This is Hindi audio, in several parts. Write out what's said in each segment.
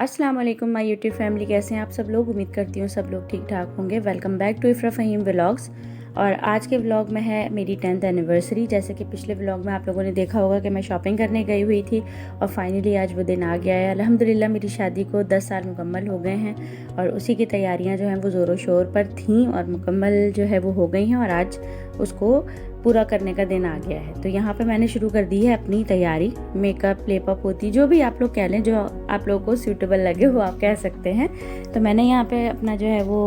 अस्सलाम वालेकुम माय यूट्यूब फैमिली, कैसे हैं आप सब लोग। उम्मीद करती हूँ सब लोग ठीक ठाक होंगे। Welcome back to Ifra Faheem vlogs. और आज के व्लॉग में है मेरी 10th एनिवर्सरी। जैसे कि पिछले व्लॉग में आप लोगों ने देखा होगा कि मैं शॉपिंग करने गई हुई थी और फाइनली आज वो दिन आ गया है। अल्हम्दुलिल्लाह मेरी शादी को 10 साल मुकम्मल हो गए हैं और उसी की तैयारियां जो हैं वो ज़ोरों शोर पर थीं और मुकम्मल जो है वो हो गई हैं और आज उसको पूरा करने का दिन आ गया है। तो यहाँ पे मैंने शुरू कर दी है अपनी तैयारी। मेकअप, लेपअप होती, जो भी आप लोग कह लें, जो आप लोगों को सूटेबल लगे वो आप कह सकते हैं। तो मैंने यहाँ पे अपना जो है वो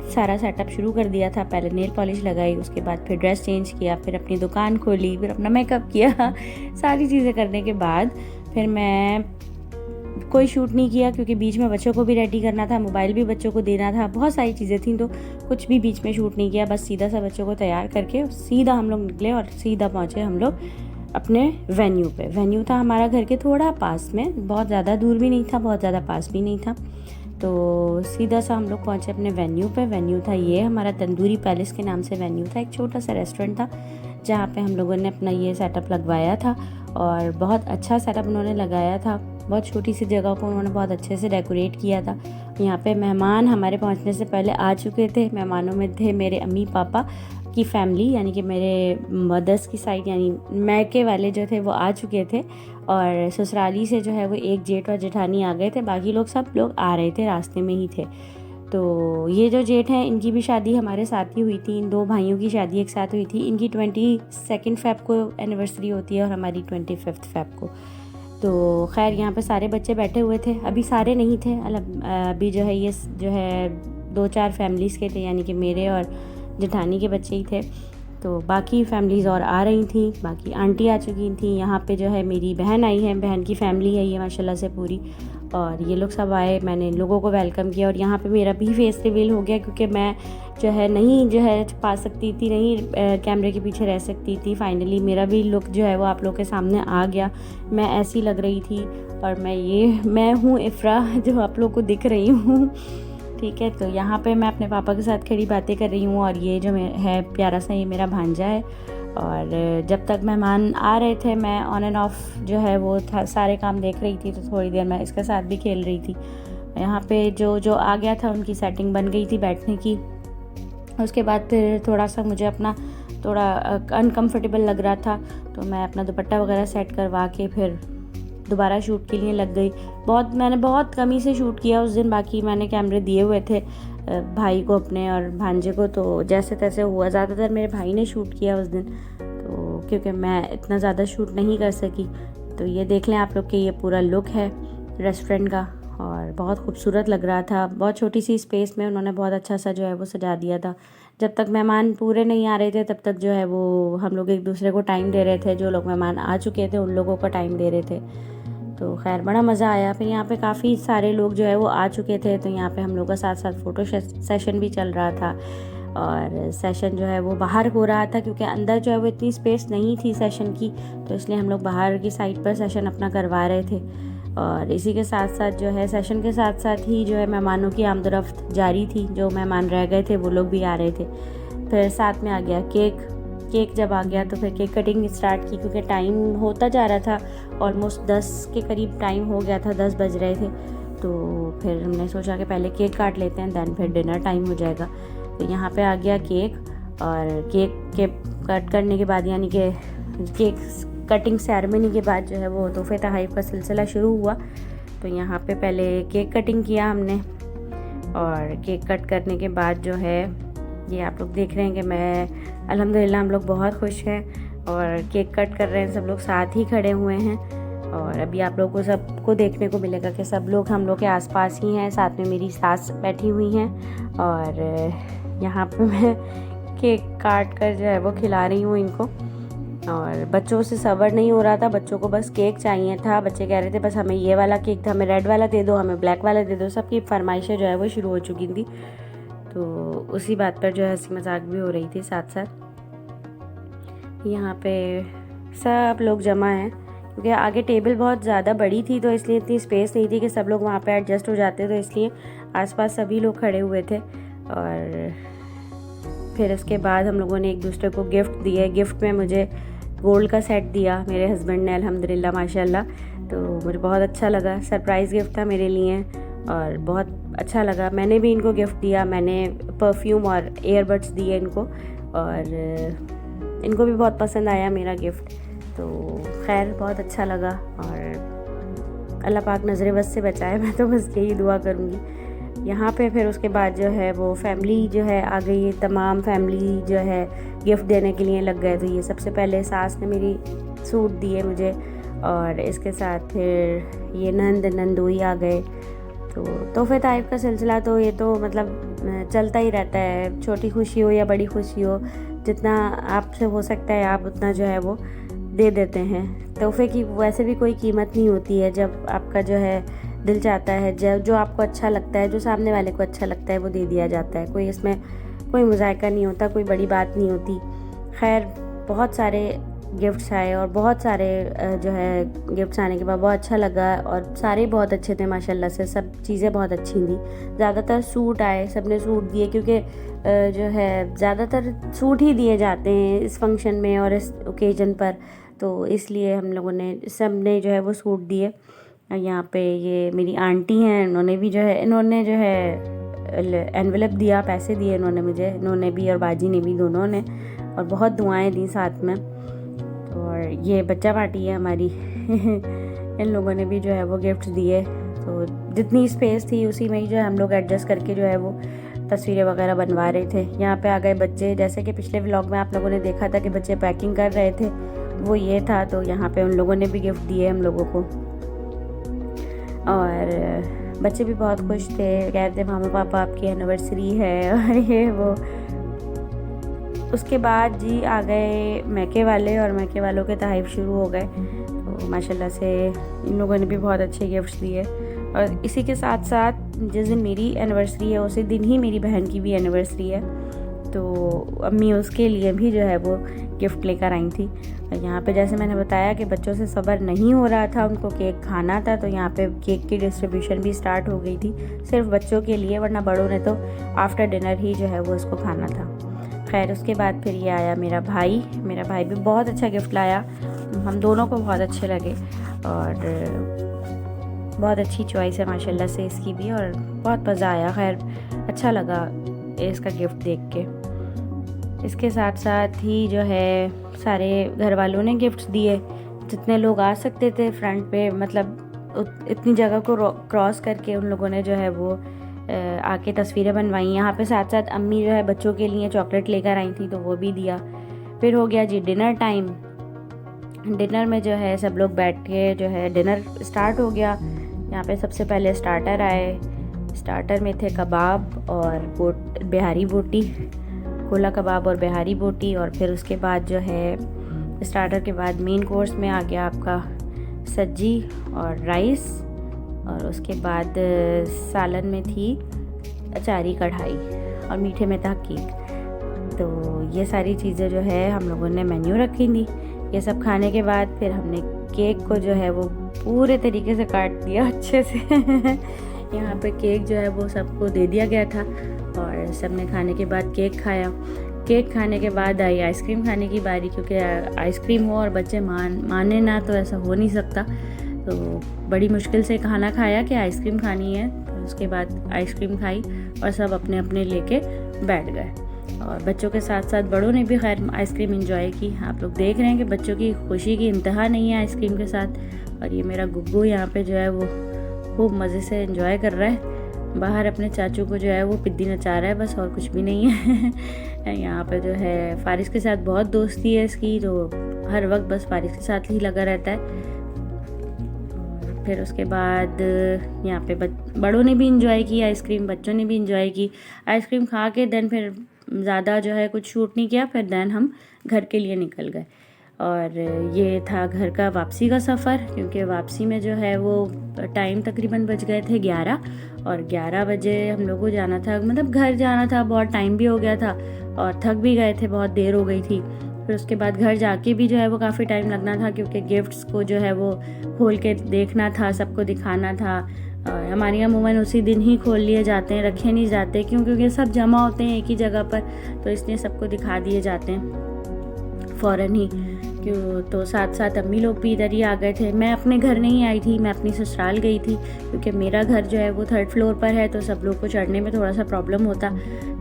सारा सेटअप शुरू कर दिया था। पहले नेल पॉलिश लगाई, उसके बाद फिर ड्रेस चेंज किया, फिर अपनी दुकान खोली, फिर अपना मेकअप किया। सारी चीज़ें करने के बाद फिर मैं कोई शूट नहीं किया क्योंकि बीच में बच्चों को भी रेडी करना था, मोबाइल भी बच्चों को देना था, बहुत सारी चीज़ें थी, तो कुछ भी बीच में शूट नहीं किया। बस सीधा सा बच्चों को तैयार करके सीधा हम लोग निकले और सीधा पहुँचे हम लोग अपने वेन्यू पे। वेन्यू था हमारा घर के थोड़ा पास में, बहुत ज़्यादा दूर भी नहीं था, बहुत ज़्यादा पास भी नहीं था। तो सीधा सा हम लोग पहुँचे अपने वेन्यू पे। वेन्यू था ये हमारा तंदूरी पैलेस के नाम से वेन्यू था। एक छोटा सा रेस्टोरेंट था जहाँ पे हम लोगों ने अपना ये सेटअप लगवाया था और बहुत अच्छा सेटअप उन्होंने लगाया था। बहुत छोटी सी जगह को उन्होंने बहुत अच्छे से डेकोरेट किया था। यहाँ पे मेहमान हमारे पहुँचने से पहले आ चुके थे। मेहमानों में थे मेरे अम्मी पापा की फैमिली, यानी कि मेरे मदर्स की साइड, यानी मैके वाले जो थे वो आ चुके थे और ससुराली से जो है वो एक जेठ और जेठानी आ गए थे। बाकी लोग सब लोग आ रहे थे, रास्ते में ही थे। तो ये जो जेठ हैं इनकी भी शादी हमारे साथ ही हुई थी। इन दो भाइयों की शादी एक साथ हुई थी। इनकी 22 फ़ेब को एनिवर्सरी होती है और हमारी 25 फ़ेब को। तो खैर यहाँ पे सारे बच्चे बैठे हुए थे। अभी सारे नहीं थे, अभी जो है ये जो है 2-4 फैमिलीज़ के थे, यानी कि मेरे और जेठानी के बच्चे ही थे। तो बाकी फैमिलीज़ और आ रही थी, बाकी आंटी आ चुकी थी। यहाँ पे जो है मेरी बहन आई है, बहन की फैमिली है ये माशाल्लाह से पूरी, और ये लोग सब आए। मैंने इन लोगों को वेलकम किया और यहाँ पे मेरा भी फेस रिवील हो गया क्योंकि मैं जो है नहीं जो है छुपा सकती थी, नहीं कैमरे के पीछे रह सकती थी। फाइनली मेरा भी लुक जो है वो आप लोग के सामने आ गया। मैं ऐसी लग रही थी और मैं हूँ इफ्रा जो आप लोग को दिख रही हूँ, ठीक है। तो यहाँ पे मैं अपने पापा के साथ खड़ी बातें कर रही हूँ और ये जो है प्यारा सा ये मेरा भांजा है। और जब तक मेहमान आ रहे थे मैं ऑन एंड ऑफ जो है वो सारे काम देख रही थी। तो थोड़ी देर मैं इसके साथ भी खेल रही थी। यहाँ पे जो आ गया था उनकी सेटिंग बन गई थी बैठने की। उसके बाद फिर थोड़ा सा मुझे अपना थोड़ा अनकम्फर्टेबल लग रहा था, तो मैं अपना दुपट्टा वगैरह सेट करवा के फिर दोबारा शूट के लिए लग गई। मैंने बहुत कमी से शूट किया उस दिन। बाकी मैंने कैमरे दिए हुए थे भाई को अपने और भांजे को, तो जैसे तैसे हुआ। ज़्यादातर मेरे भाई ने शूट किया उस दिन, तो क्योंकि मैं इतना ज़्यादा शूट नहीं कर सकी। तो ये देख लें आप लोग कि ये पूरा लुक है रेस्टोरेंट का और बहुत खूबसूरत लग रहा था। बहुत छोटी सी स्पेस में उन्होंने बहुत अच्छा सा जो है वो सजा दिया था। जब तक मेहमान पूरे नहीं आ रहे थे तब तक जो है वो हम लोग एक दूसरे को टाइम दे रहे थे। जो लोग मेहमान आ चुके थे उन लोगों को टाइम दे रहे थे। तो खैर बड़ा मज़ा आया। फिर यहाँ पे काफ़ी सारे लोग जो है वो आ चुके थे, तो यहाँ पे हम लोग का साथ साथ फ़ोटो सेशन भी चल रहा था। और सेशन जो है वो बाहर हो रहा था क्योंकि अंदर जो है वो इतनी स्पेस नहीं थी सेशन की, तो इसलिए हम लोग बाहर की साइड पर सेशन अपना करवा रहे थे। और इसी के साथ साथ जो है सेशन के साथ साथ ही जो है मेहमानों की आमदरफ्त जारी थी। जो मेहमान रह गए थे वो लोग भी आ रहे थे। फिर साथ में आ गया केक जब आ गया तो फिर केक कटिंग स्टार्ट की क्योंकि टाइम होता जा रहा था। ऑलमोस्ट 10 के करीब टाइम हो गया था, 10 बज रहे थे। तो फिर हमने सोचा कि पहले केक काट लेते हैं, दैन फिर डिनर टाइम हो जाएगा। तो यहाँ पे आ गया केक, और केक के कट करने के बाद, यानी कि केक कटिंग सेरेमनी के बाद जो है वो तोहफे तोहफ़ का सिलसिला शुरू हुआ। तो यहाँ पे पहले केक कटिंग किया हमने, और केक कट करने के बाद जो है ये आप लोग देख रहे हैं कि मैं अल्हम्दुलिल्लाह हम लोग बहुत खुश हैं और केक कट कर रहे हैं। सब लोग साथ ही खड़े हुए हैं और अभी आप लोगों को सबको देखने को मिलेगा कि सब लोग हम लोग के आसपास ही हैं। साथ में मेरी सास बैठी हुई हैं और यहाँ पे मैं केक काट कर जो है वो खिला रही हूँ इनको। और बच्चों से सब्र नहीं हो रहा था, बच्चों को बस केक चाहिए था। बच्चे कह रहे थे बस हमें ये वाला केक था, हमें रेड वाला दे दो, हमें ब्लैक वाला दे दो। सबकी फरमाइशें जो है वो शुरू हो चुकी थी। तो उसी बात पर जो है हंसी मजाक भी हो रही थी साथ साथ। यहाँ पे सब लोग जमा हैं क्योंकि आगे टेबल बहुत ज़्यादा बड़ी थी, तो इसलिए इतनी स्पेस नहीं थी कि सब लोग वहाँ पे एडजस्ट हो जाते, तो इसलिए आसपास सभी लोग खड़े हुए थे। और फिर उसके बाद हम लोगों ने एक दूसरे को गिफ्ट दिए। गिफ्ट में मुझे गोल्ड का सेट दिया मेरे हस्बैंड ने, अल्हम्दुलिल्लाह माशाल्लाह। तो मुझे बहुत अच्छा लगा, सरप्राइज़ गिफ्ट था मेरे लिए और बहुत अच्छा लगा। मैंने भी इनको गिफ्ट दिया, मैंने परफ्यूम और ईयरबड्स दिए इनको और इनको भी बहुत पसंद आया मेरा गिफ्ट। तो खैर बहुत अच्छा लगा और अल्लाह पाक नज़र बस से बचाए, मैं तो बस यही दुआ करूँगी। यहाँ पे फिर उसके बाद जो है वो फैमिली जो है आ गई है, तमाम फैमिली जो है गिफ्ट देने के लिए लग गए। तो ये सबसे पहले सास ने मेरी सूट दिए मुझे और इसके साथ फिर ये नंदोई आ गए। तो तोहफे ताइफ का सिलसिला तो ये तो मतलब चलता ही रहता है, छोटी खुशी हो या बड़ी खुशी हो, जितना आपसे हो सकता है आप उतना जो है वो दे देते हैं। तोहफे की वैसे भी कोई कीमत नहीं होती है, जब आपका जो है दिल चाहता है, जो आपको अच्छा लगता है, जो सामने वाले को अच्छा लगता है वो दे दिया जाता है। कोई इसमें कोई मुज़ायका नहीं होता, कोई बड़ी बात नहीं होती। खैर बहुत सारे गिफ्ट्स आए और बहुत सारे जो है गिफ्ट्स आने के बाद बहुत अच्छा लगा और सारे बहुत अच्छे थे माशाल्लाह से, सब चीज़ें बहुत अच्छी थी। ज़्यादातर सूट आए, सब ने सूट दिए क्योंकि जो है ज़्यादातर सूट ही दिए जाते हैं इस फंक्शन में और इस ओकेजन पर, तो इसलिए हम लोगों ने सब ने जो है वो सूट दिए। यहाँ पे ये मेरी आंटी हैं, इन्होंने जो है एनवेलप दिया, पैसे दिए इन्होंने मुझे, इन्होंने भी और बाजी ने भी, दोनों ने, और बहुत दुआएं दी साथ में। और ये बच्चा पार्टी है हमारी इन लोगों ने भी जो है वो गिफ्ट दिए। तो जितनी स्पेस थी उसी में ही जो है हम लोग एडजस्ट करके जो है वो तस्वीरें वगैरह बनवा रहे थे। यहाँ पे आ गए बच्चे, जैसे कि पिछले व्लॉग में आप लोगों ने देखा था कि बच्चे पैकिंग कर रहे थे, वो ये था। तो यहाँ पे उन लोगों ने भी गिफ्ट दिए हम लोगों को और बच्चे भी बहुत खुश थे, कहते मामा पापा आपकी एनिवर्सरी है और ये वो। उसके बाद जी आ गए मैके वाले और मैके वालों के तहफ़ शुरू हो गए। तो माशाल्लाह से इन लोगों ने भी बहुत अच्छे गिफ्ट्स दिए। और इसी के साथ साथ जिस दिन मेरी एनिवर्सरी है उसी दिन ही मेरी बहन की भी एनिवर्सरी है, तो अम्मी उसके लिए भी जो है वो गिफ्ट लेकर आई थी। यहाँ पे जैसे मैंने बताया कि बच्चों से सब्र नहीं हो रहा था, उनको केक खाना था, तो यहाँ पे केक की डिस्ट्रीब्यूशन भी स्टार्ट हो गई थी सिर्फ बच्चों के लिए, वरना बड़ों ने तो आफ्टर डिनर ही जो है वो इसको खाना था। खैर उसके बाद फिर ये आया मेरा भाई भी बहुत अच्छा गिफ्ट लाया, हम दोनों को बहुत अच्छे लगे और बहुत अच्छी चॉइस है माशाल्लाह से इसकी भी और बहुत मज़ा आया। खैर अच्छा लगा इसका गिफ्ट देख के। इसके साथ साथ ही जो है सारे घर वालों ने गिफ्ट्स दिए, जितने लोग आ सकते थे फ्रंट पे, मतलब इतनी जगह को क्रॉस करके उन लोगों ने जो है वो आके तस्वीरें बनवाई। यहाँ पे साथ साथ अम्मी जो है बच्चों के लिए चॉकलेट लेकर आई थी, तो वो भी दिया। फिर हो गया जी डिनर टाइम। डिनर में जो है सब लोग बैठ के जो है डिनर स्टार्ट हो गया। यहाँ पे सबसे पहले स्टार्टर आए, स्टार्टर में थे कबाब और बिहारी बोटी, कोला कबाब और बिहारी बोटी। और फिर उसके बाद जो है स्टार्टर के बाद मेन कोर्स में आ गया आपका सब्जी और राइस, और उसके बाद सालन में थी अचारी कढ़ाई और मीठे में था केक। तो ये सारी चीज़ें जो है हम लोगों ने मेन्यू रखी थी। ये सब खाने के बाद फिर हमने केक को जो है वो पूरे तरीके से काट दिया अच्छे से यहाँ पे केक जो है वो सबको दे दिया गया था और सबने खाने के बाद केक खाया। केक खाने के बाद आई आइसक्रीम खाने की बारी, क्योंकि आइसक्रीम हो और बच्चे माने ना तो ऐसा हो नहीं सकता। तो बड़ी मुश्किल से खाना खाया कि आइसक्रीम खानी है, तो उसके बाद आइसक्रीम खाई और सब अपने अपने लेके बैठ गए। और बच्चों के साथ साथ बड़ों ने भी खैर आइसक्रीम एंजॉय की। आप लोग देख रहे हैं कि बच्चों की खुशी की इंतहा नहीं है आइसक्रीम के साथ। और ये मेरा गुग्गू यहाँ पे जो है वो खूब मज़े से एंजॉय कर रहा है, बाहर अपने चाचू को जो है वो पिद्दी नचा रहा है, बस और कुछ भी नहीं है यहाँ पे जो है फारिस के साथ बहुत दोस्ती है इसकी, तो हर वक्त बस फारिस के साथ ही लगा रहता है। और फिर उसके बाद यहाँ पे बड़ों ने भी इंजॉय की आइसक्रीम, बच्चों ने भी इंजॉय की आइसक्रीम खा के। देन फिर ज़्यादा जो है कुछ शूट नहीं किया, फिर देन हम घर के लिए निकल गए। और ये था घर का वापसी का सफ़र, क्योंकि वापसी में जो है वो टाइम तकरीबन बज गए थे 11 और 11 बजे हम लोग को जाना था, मतलब घर जाना था। बहुत टाइम भी हो गया था और थक भी गए थे, बहुत देर हो गई थी। फिर उसके बाद घर जाके भी जो है वो काफ़ी टाइम लगना था, क्योंकि गिफ्ट्स को जो है वो खोल के देखना था, सबको दिखाना था। हमारे यहाँ अमूमन उसी दिन ही खोल लिए जाते हैं, रखे नहीं जाते, क्योंकि सब जमा होते हैं एक ही जगह पर, तो इसलिए सबको दिखा दिए जाते हैं फ़ौरन ही। क्यों तो साथ साथ अम्मी लोग भी इधर ही आ गए थे। मैं अपने घर नहीं आई थी, मैं अपनी ससुराल गई थी, क्योंकि मेरा घर जो है वो 3rd फ्लोर पर है, तो सब लोग को चढ़ने में थोड़ा सा प्रॉब्लम होता,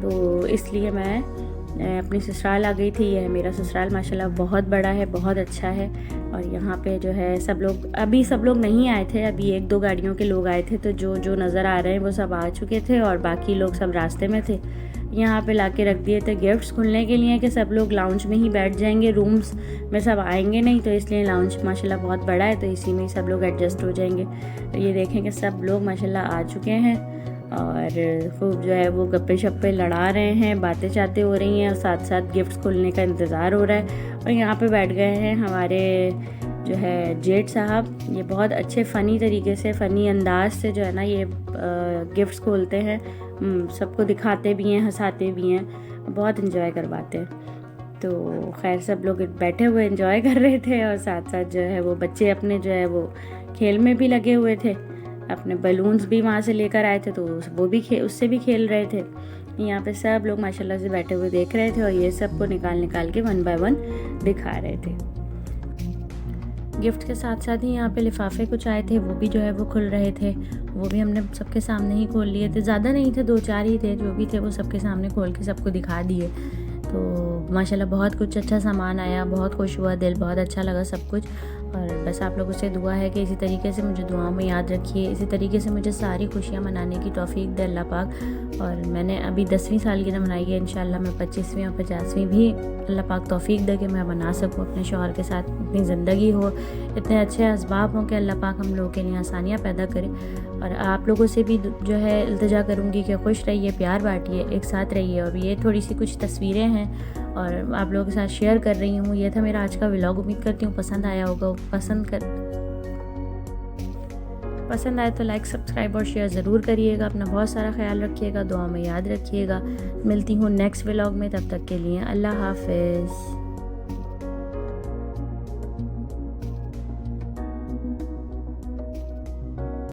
तो इसलिए मैं अपनी ससुराल आ गई थी। यह मेरा ससुराल माशाल्लाह बहुत बड़ा है, बहुत अच्छा है। और यहाँ पे जो है सब लोग नहीं आए थे, अभी 1-2 गाड़ियों के लोग आए थे, तो जो नज़र आ रहे हैं वो सब आ चुके थे और बाकी लोग सब रास्ते में थे। यहाँ पे लाके रख दिए थे गिफ्ट्स खुलने के लिए कि सब लोग लाउंज में ही बैठ जाएंगे, रूम्स में सब आएंगे नहीं, तो इसलिए लाउंज माशाल्लाह बहुत बड़ा है, तो इसी में ही सब लोग एडजस्ट हो जाएंगे। तो ये देखें कि सब लोग माशाल्लाह आ चुके हैं और खूब जो है वो गप्पे शप्पे लड़ा रहे हैं, बातें चातें हो रही हैं और साथ साथ गिफ्ट्स खुलने का इंतज़ार हो रहा है। और यहाँ पे बैठ गए हैं हमारे जो है जेठ साहब, ये बहुत अच्छे फ़नी तरीके से, फ़नी अंदाज से जो है ना ये गिफ्ट्स खोलते हैं, सबको दिखाते भी हैं, हंसाते भी हैं, बहुत इन्जॉय करवाते हैं। तो खैर सब लोग बैठे हुए इन्जॉय कर रहे थे और साथ साथ जो है वो बच्चे अपने जो है वो खेल में भी लगे हुए थे, अपने बलून्स भी वहाँ से लेकर आए थे, तो वो भी उससे भी खेल रहे थे। यहाँ पे सब लोग माशाल्लाह से बैठे हुए देख रहे थे और ये सबको निकाल के 1 बाय 1 दिखा रहे थे। गिफ्ट के साथ साथ ही यहाँ पे लिफाफे कुछ आए थे, वो भी जो है वो खुल रहे थे, वो भी हमने सबके सामने ही खोल लिए थे। ज़्यादा नहीं थे, 2-4 ही थे, जो भी थे वो सबके सामने खोल के सबको दिखा दिए। तो माशाल्लाह बहुत कुछ अच्छा सामान आया, बहुत खुश हुआ दिल, बहुत अच्छा लगा सब कुछ। और बस आप लोगों से दुआ है कि इसी तरीके से मुझे दुआओं में याद रखिए, इसी तरीके से मुझे सारी खुशियाँ मनाने की तौफीक दे अल्लाह पाक। और मैंने अभी 10वीं सालगिरह मनाई है, इंशाल्लाह मैं 25वीं और 50वीं भी अल्लाह पाक तौफीक दे कि मैं मना सकूँ, अपने शौहर के साथ इतनी ज़िंदगी हो, इतने अच्छे असबाब हों कि अल्लाह पाक हम लोगों के लिए आसानियाँ पैदा करे। और आप लोगों से भी जो है इल्तिजा करूँगी कि खुश रहिए, प्यार बांटिए, एक साथ रहिए। और ये थोड़ी सी कुछ तस्वीरें हैं और आप लोगों के साथ शेयर कर रही हूँ। ये था मेरा आज का व्लॉग, उम्मीद करती हूँ पसंद आया होगा। पसंद आए तो लाइक, सब्सक्राइब और शेयर ज़रूर करिएगा। अपना बहुत सारा ख्याल रखिएगा, दुआ में याद रखिएगा। मिलती हूँ नेक्स्ट व्लॉग में, तब तक के लिए अल्लाह हाफ़िज़।